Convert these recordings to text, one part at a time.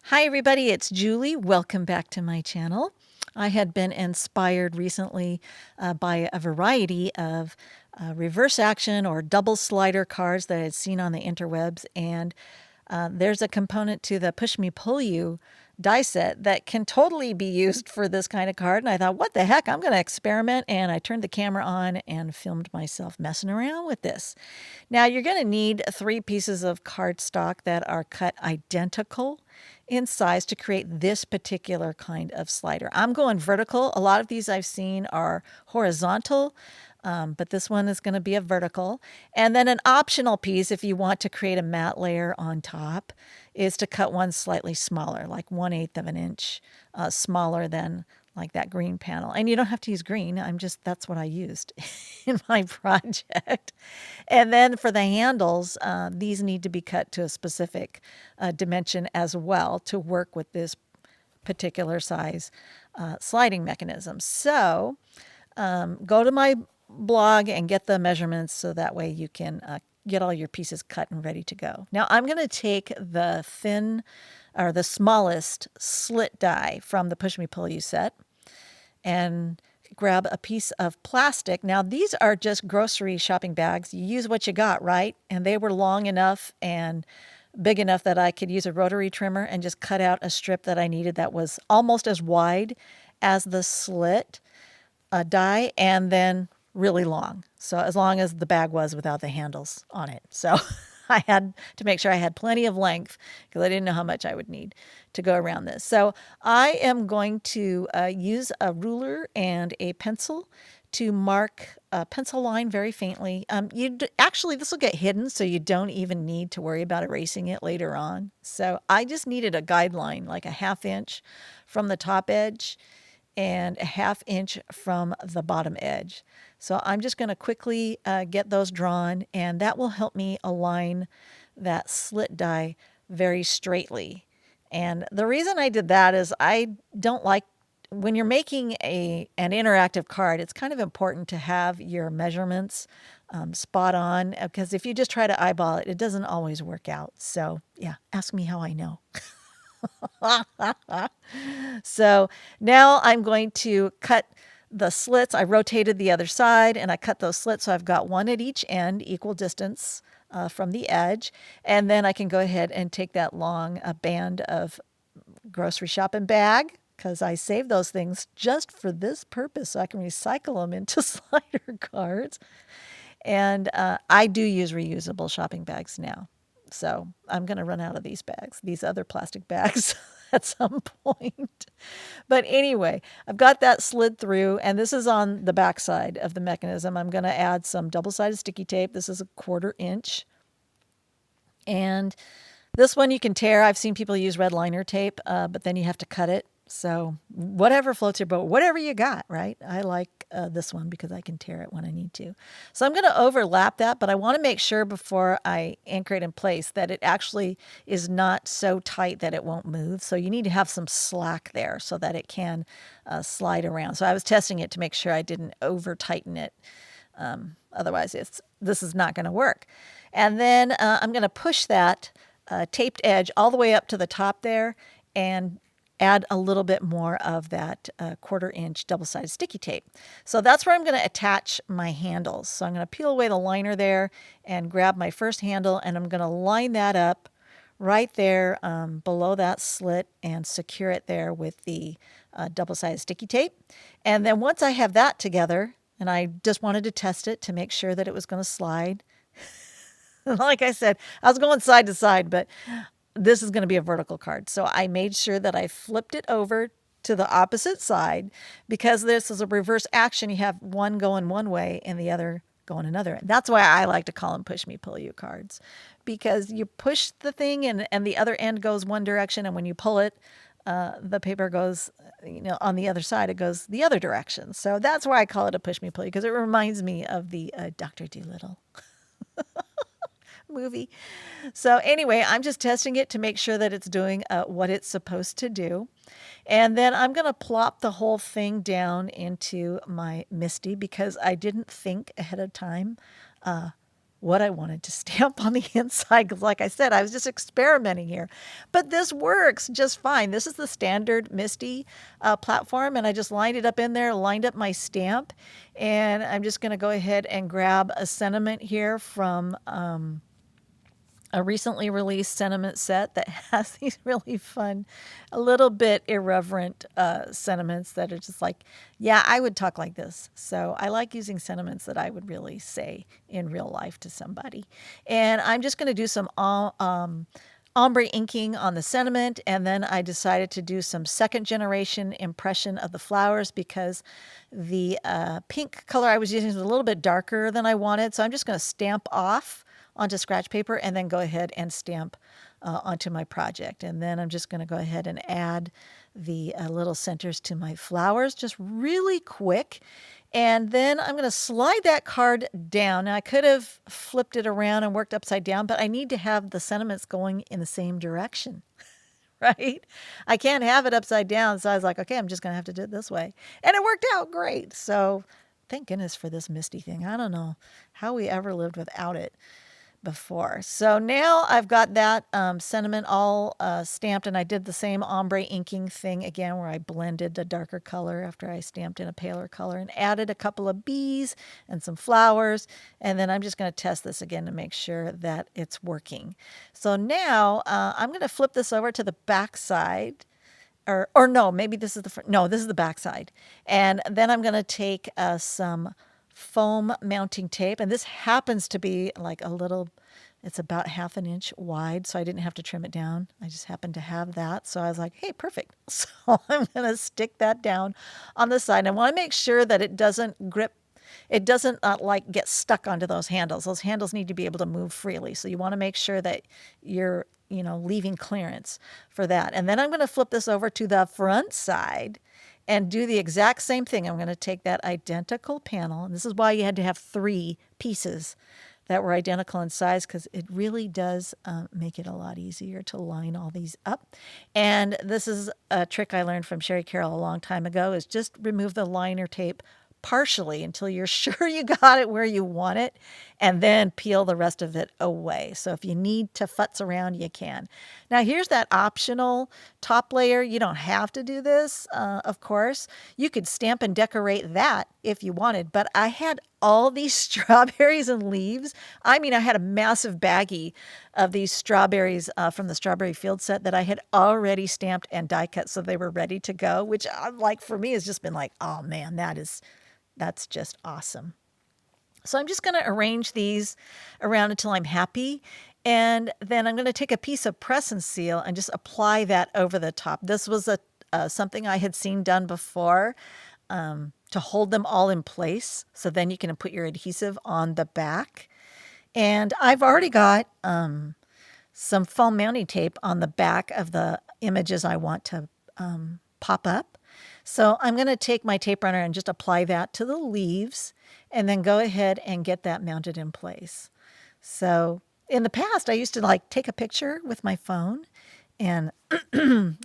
Hi, everybody. It's Julie. Welcome back to my channel. I had been inspired recently by a variety of reverse action or double slider cards that I had seen on the interwebs. And there's a component to the Push Me Pull You die set that can totally be used for this kind of card. And I thought, what the heck? I'm going to experiment. And I turned the camera on and filmed myself messing around with this. Now, you're going to need 3 pieces of cardstock that are cut identical in size to create this particular kind of slider. I'm going vertical. A lot of these I've seen are horizontal, but this one is going to be a vertical. And then an optional piece, if you want to create a matte layer on top, is to cut one slightly smaller, like 1/8 of an inch smaller than like that green panel. And you don't have to use green. That's what I used in my project. And then for the handles, these need to be cut to a specific dimension as well to work with this particular size sliding mechanism. So go to my blog and get the measurements so that way you can get all your pieces cut and ready to go. Now I'm going to take the thin or the smallest slit die from the Push Me Pull You set and grab a piece of plastic. Now, these are just grocery shopping bags. You use what you got, right? And they were long enough and big enough that I could use a rotary trimmer and just cut out a strip that I needed that was almost as wide as the slit die and then really long. So as long as the bag was without the handles on it. So I had to make sure I had plenty of length because I didn't know how much I would need to go around this. So I am going to use a ruler and a pencil to mark a pencil line very faintly. Actually, this will get hidden, so you don't even need to worry about erasing it later on. So I just needed a guideline, like a 1/2 inch from the top edge and a 1/2 inch from the bottom edge. So I'm just going to quickly get those drawn, and that will help me align that slit die very straightly. And the reason I did that is I don't like when you're making an interactive card, it's kind of important to have your measurements spot on because if you just try to eyeball it, it doesn't always work out. So yeah, ask me how I know. So now I'm going to cut the slits. I rotated the other side and I cut those slits. So I've got one at each end, equal distance from the edge. And then I can go ahead and take that long band of grocery shopping bag because I saved those things just for this purpose so I can recycle them into slider cards. And I do use reusable shopping bags now. So I'm going to run out of these bags, these other plastic bags at some point. But anyway, I've got that slid through, and this is on the back side of the mechanism. I'm going to add some double-sided sticky tape. This is a 1/4 inch. And this one you can tear. I've seen people use red liner tape, but then you have to cut it. So whatever floats your boat, whatever you got, right? I like this one because I can tear it when I need to. So I'm going to overlap that, but I want to make sure before I anchor it in place that it actually is not so tight that it won't move. So you need to have some slack there so that it can slide around. So I was testing it to make sure I didn't over tighten it. Otherwise, this is not going to work. And then I'm going to push that taped edge all the way up to the top there and add a little bit more of that 1/4 inch double-sided sticky tape. So that's where I'm going to attach my handles. So I'm going to peel away the liner there and grab my first handle, and I'm going to line that up right there below that slit and secure it there with the double-sided sticky tape. And then once I have that together, and I just wanted to test it to make sure that it was going to slide. Like I said, I was going side to side, but this is going to be a vertical card. So I made sure that I flipped it over to the opposite side because this is a reverse action. You have one going one way and the other going another. That's why I like to call them push me, pull you cards, because you push the thing and the other end goes one direction. And when you pull it, the paper goes, on the other side, it goes the other direction. So that's why I call it a push me, pull you, because it reminds me of the Dr. Dolittle movie. So anyway, I'm just testing it to make sure that it's doing what it's supposed to do. And then I'm going to plop the whole thing down into my MISTI because I didn't think ahead of time what I wanted to stamp on the inside. Because like I said, I was just experimenting here. But this works just fine. This is the standard Misty platform, and I just lined it up in there, lined up my stamp, and I'm just going to go ahead and grab a sentiment here from a recently released sentiment set that has these really fun, a little bit irreverent sentiments that are just like, yeah, I would talk like this. So I like using sentiments that I would really say in real life to somebody. And I'm just going to do some ombre inking on the sentiment, and then I decided to do some second generation impression of the flowers because the pink color I was using was a little bit darker than I wanted. So I'm just going to stamp off onto scratch paper and then go ahead and stamp onto my project. And then I'm just going to go ahead and add the little centers to my flowers just really quick. And then I'm going to slide that card down. Now, I could have flipped it around and worked upside down, but I need to have the sentiments going in the same direction, right? I can't have it upside down. So I was like, okay, I'm just going to have to do it this way. And it worked out great. So thank goodness for this Misty thing. I don't know how we ever lived without it before. So now I've got that sentiment all stamped, and I did the same ombre inking thing again where I blended a darker color after I stamped in a paler color and added a couple of bees and some flowers. And then I'm just going to test this again to make sure that it's working. So now I'm going to flip this over to the back side. Or no, maybe this is the front. No, this is the back side. And then I'm going to take some foam mounting tape, and this happens to be like a little, it's about 1/2 inch wide, so I didn't have to trim it down. I just happened to have that, so I was like, hey, perfect. So I'm going to stick that down on the side. And I want to make sure that it doesn't grip, it doesn't like get stuck onto those handles. Those handles need to be able to move freely, so you want to make sure that you're leaving clearance for that. And then I'm going to flip this over to the front side and do the exact same thing. I'm going to take that identical panel, and this is why you had to have 3 pieces that were identical in size, because it really does make it a lot easier to line all these up. And this is a trick I learned from Sherry Carroll a long time ago, is just remove the liner tape partially until you're sure you got it where you want it, and then peel the rest of it away. So if you need to futz around, you can. Now here's that optional top layer. You don't have to do this, of course. You could stamp and decorate that if you wanted, but I had all these strawberries and leaves. I mean, I had a massive baggie of these strawberries from the Strawberry Field set that I had already stamped and die cut, so they were ready to go, which like for me has just been like, oh man, that's just awesome. So I'm just going to arrange these around until I'm happy. And then I'm going to take a piece of press and seal and just apply that over the top. This was something I had seen done before to hold them all in place. So then you can put your adhesive on the back. And I've already got some foam mounting tape on the back of the images I want to pop up. So I'm going to take my tape runner and just apply that to the leaves and then go ahead and get that mounted in place. So in the past, I used to like take a picture with my phone, and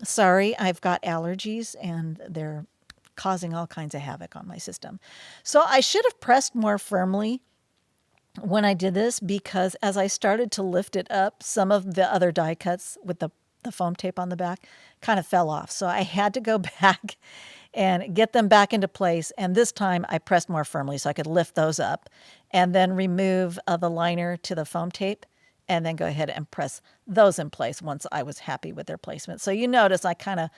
sorry, I've got allergies and they're causing all kinds of havoc on my system. So I should have pressed more firmly when I did this, because as I started to lift it up, some of the other die cuts with the foam tape on the back kind of fell off. So I had to go back and get them back into place. And this time I pressed more firmly so I could lift those up and then remove the liner to the foam tape and then go ahead and press those in place once I was happy with their placement. So you notice I kind of,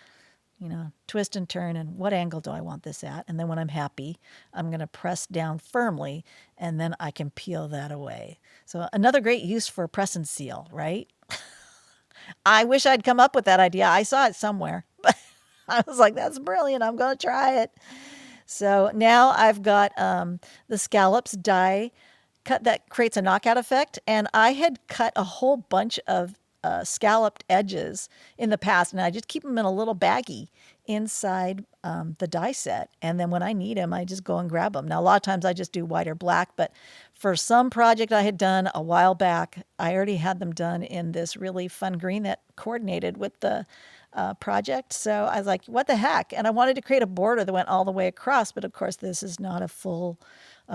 twist and turn, and what angle do I want this at? And then when I'm happy, I'm going to press down firmly, and then I can peel that away. So another great use for press and seal, right? I wish I'd come up with that idea. I saw it somewhere, but I was like, that's brilliant. I'm going to try it. So now I've got the scallops die cut that creates a knockout effect. And I had cut a whole bunch of scalloped edges in the past, and I just keep them in a little baggie inside the die set. And then when I need them, I just go and grab them. Now, a lot of times I just do white or black, but for some project I had done a while back, I already had them done in this really fun green that coordinated with the project. So I was like, what the heck? And I wanted to create a border that went all the way across, but of course this is not a full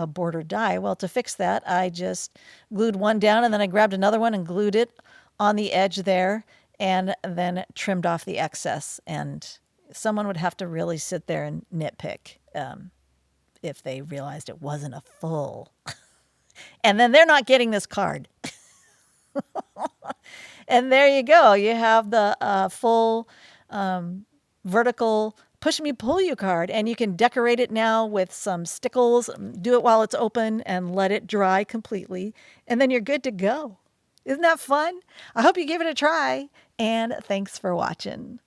border die. Well, to fix that, I just glued one down and then I grabbed another one and glued it on the edge there and then trimmed off the excess. And someone would have to really sit there and nitpick if they realized it wasn't a full. And then they're not getting this card. And there you go. You have the full vertical push me pull you card, and you can decorate it now with some stickles. Do it while it's open and let it dry completely, and then you're good to go. Isn't that fun? I hope you give it a try, and thanks for watching.